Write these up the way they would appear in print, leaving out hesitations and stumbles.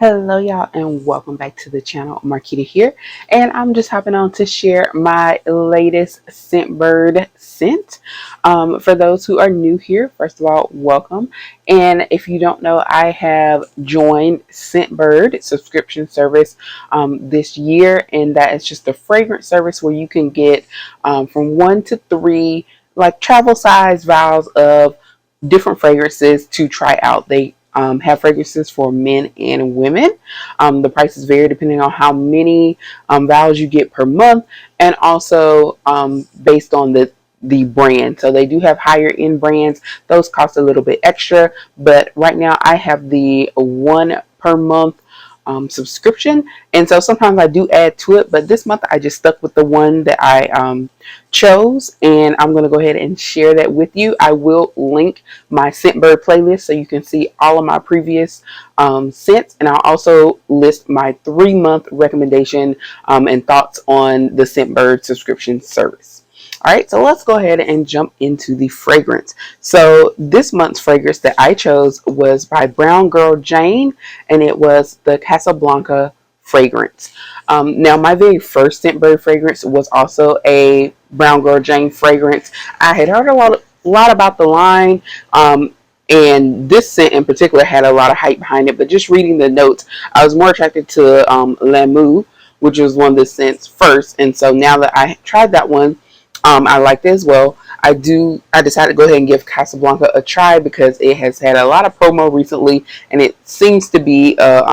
Hello, y'all, and welcome back to the channel. Marquita here, and I'm just hopping on to share my latest Scentbird scent. For those who are new here, first of all, welcome. And if you don't know, I have joined Scentbird subscription service this year, and that is just a fragrance service where you can get from 1 to 3 like travel size vials of different fragrances to try out. They have fragrances for men and women. The prices vary depending on how many vials you get per month, and also based on the brand. So they do have higher end brands. Those cost a little bit extra, but right now I have the 1 per month subscription, and so sometimes I do add to it, but this month I just stuck with the one that I chose, and I'm going to go ahead and share that with you. I will link my Scentbird playlist so you can see all of my previous scents, and I'll also list my 3-month recommendation and thoughts on the Scentbird subscription service. All right, so let's go ahead and jump into the fragrance. So this month's fragrance that I chose was by Brown Girl Jane, and it was the Casablanca fragrance. Now, my very first Scentbird fragrance was also a Brown Girl Jane fragrance. I had heard a lot about the line, and this scent in particular had a lot of hype behind it, but just reading the notes, I was more attracted to L'amour, which was one of the scents first, and so now that I tried that one, I liked it as well. I decided to go ahead and give Casablanca a try because it has had a lot of promo recently, and it seems to be a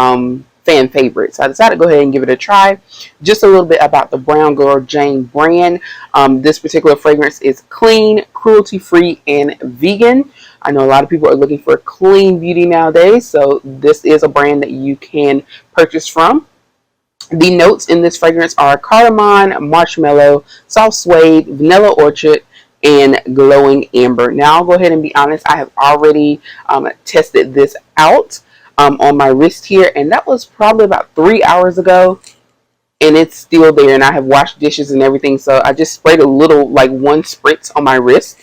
fan favorite. So I decided to go ahead and give it a try. Just a little bit about the Brown Girl Jane brand. This particular fragrance is clean, cruelty-free, and vegan. I know a lot of people are looking for clean beauty nowadays, so this is a brand that you can purchase from. The notes in this fragrance are cardamom, marshmallow, soft suede, vanilla orchard, and glowing amber. Now, I'll go ahead and be honest, I have already tested this out on my wrist here, and that was probably about 3 hours ago, and it's still there, and I have washed dishes and everything, so I just sprayed a little, like 1 spritz on my wrist,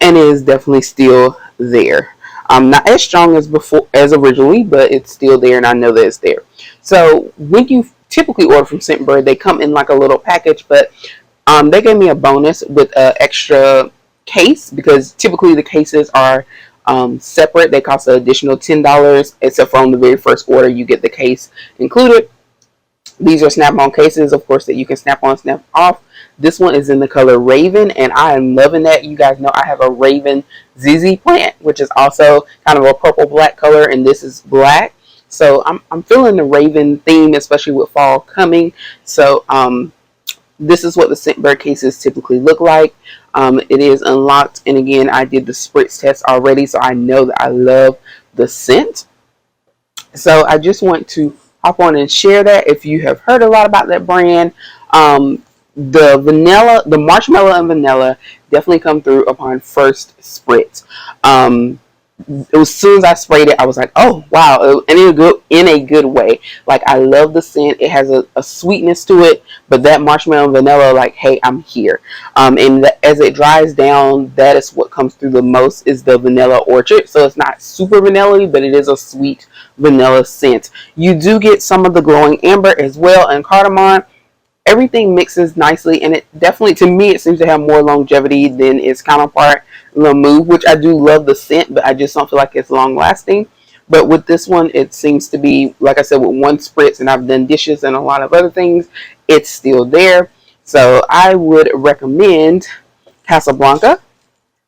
and it is definitely still there. Not as strong as originally, but it's still there, and I know that it's there. So when you typically order from Scentbird, they come in like a little package, but they gave me a bonus with an extra case because typically the cases are separate. They cost an additional $10, except for on the very first order you get the case included. These are snap-on cases, of course, that you can snap on, snap off. This one is in the color Raven, and I am loving that. You guys know I have a Raven ZZ plant, which is also kind of a purple-black color, and this is black. So I'm feeling the Raven theme, especially with fall coming. So this is what the Scentbird cases typically look like. It is unlocked, and again, I did the spritz test already, so I know that I love the scent. So I just want to hop on and share that. If you have heard a lot about that brand, the marshmallow and vanilla definitely come through upon first spritz. As soon as I sprayed it, I was like, oh wow, and in a good way. Like, I love the scent. It has a sweetness to it, but that marshmallow and vanilla, like, hey, I'm here. As it dries down, that is what comes through the most, is the vanilla orchard. So it's not super vanilla-y, but it is a sweet vanilla scent. You do get some of the glowing amber as well, and cardamom. Everything mixes nicely, and it definitely, to me, it seems to have more longevity than its counterpart, L'amour, which I do love the scent, but I just don't feel like it's long lasting. But with this one, it seems to be, like I said, with 1 spritz, and I've done dishes and a lot of other things, it's still there. So I would recommend Casablanca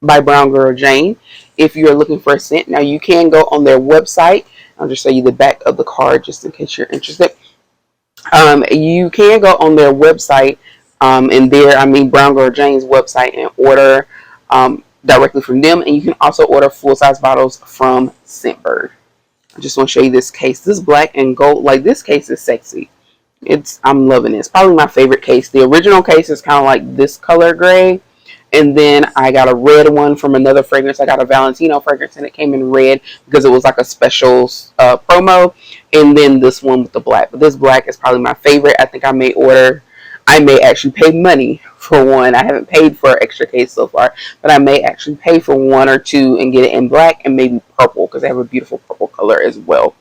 by Brown Girl Jane if you're looking for a scent. Now, you can go on their website. I'll just show you the back of the card just in case you're interested. You can go on their website, and there, I mean Brown Girl Jane's website, and order directly from them, and you can also order full-size bottles from Scentbird. I just want to show you this case. This black and gold, like, this case is sexy. I'm loving it. It's probably my favorite case. The original case is kind of like this color gray, and then I got a red one from another fragrance. I got a Valentino fragrance, and it came in red because it was like a special promo. And then this one with the black. But this black is probably my favorite. I think I may actually pay money for one. I haven't paid for an extra case so far, but I may actually pay for 1 or 2 and get it in black and maybe purple, because they have a beautiful purple color as well.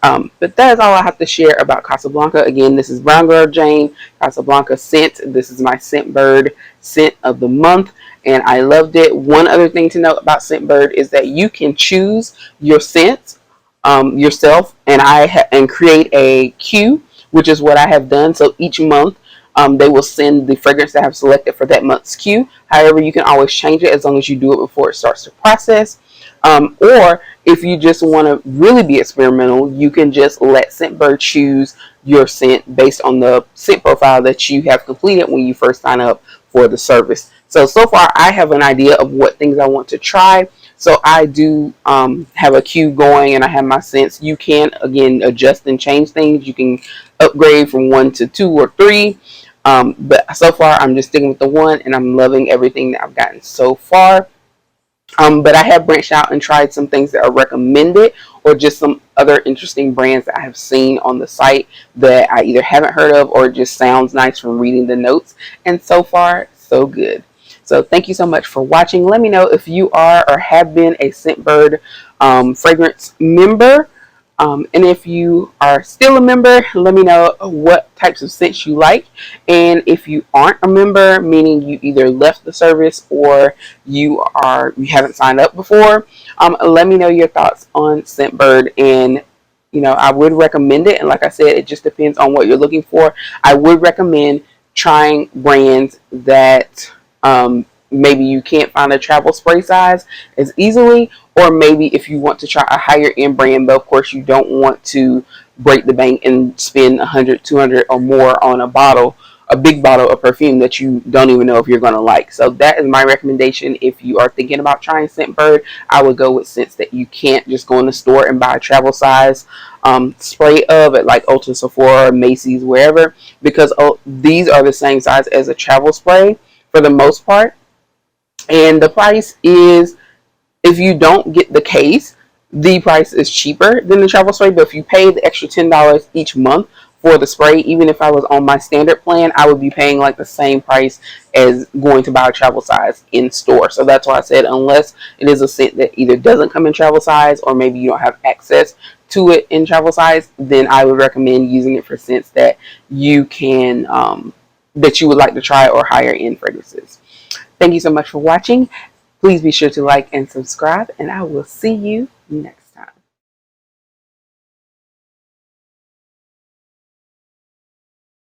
But that is all I have to share about Casablanca. Again, this is Brown Girl Jane Casablanca scent. This is my Scentbird scent of the month, and I loved it. One other thing to note about Scentbird is that you can choose your scents yourself, and and create a queue, which is what I have done. So each month, they will send the fragrance that I have selected for that month's queue. However, you can always change it as long as you do it before it starts to process. Or if you just want to really be experimental, you can just let Scentbird choose your scent based on the scent profile that you have completed when you first sign up for the service. So far, I have an idea of what things I want to try. So I do have a queue going, and I have my scents. You can, again, adjust and change things. You can upgrade from 1 to 2 or 3. But so far, I'm just sticking with the 1, and I'm loving everything that I've gotten so far. But I have branched out and tried some things that are recommended, or just some other interesting brands that I have seen on the site that I either haven't heard of or just sounds nice from reading the notes. And so far, so good. So thank you so much for watching. Let me know if you are or have been a Scentbird fragrance member. And if you are still a member, let me know what types of scents you like. And if you aren't a member, meaning you either left the service or you haven't signed up before, let me know your thoughts on Scentbird. And I would recommend it. And like I said, it just depends on what you're looking for. I would recommend trying brands that maybe you can't find a travel spray size as easily, or maybe if you want to try a higher end brand, but of course you don't want to break the bank and spend 100, 200 or more on a big bottle of perfume that you don't even know if you're going to like. So that is my recommendation. If you are thinking about trying Scentbird, I would go with scents that you can't just go in the store and buy a travel size spray of at like Ulta, Sephora, Macy's, wherever, because these are the same size as a travel spray for the most part. And the price is, if you don't get the case, the price is cheaper than the travel spray. But if you pay the extra $10 each month for the spray, even if I was on my standard plan, I would be paying like the same price as going to buy a travel size in store. So that's why I said, unless it is a scent that either doesn't come in travel size, or maybe you don't have access to it in travel size, then I would recommend using it for scents that you can that you would like to try, or higher end fragrances. Thank you so much for watching. Please be sure to like and subscribe, and I will see you next time.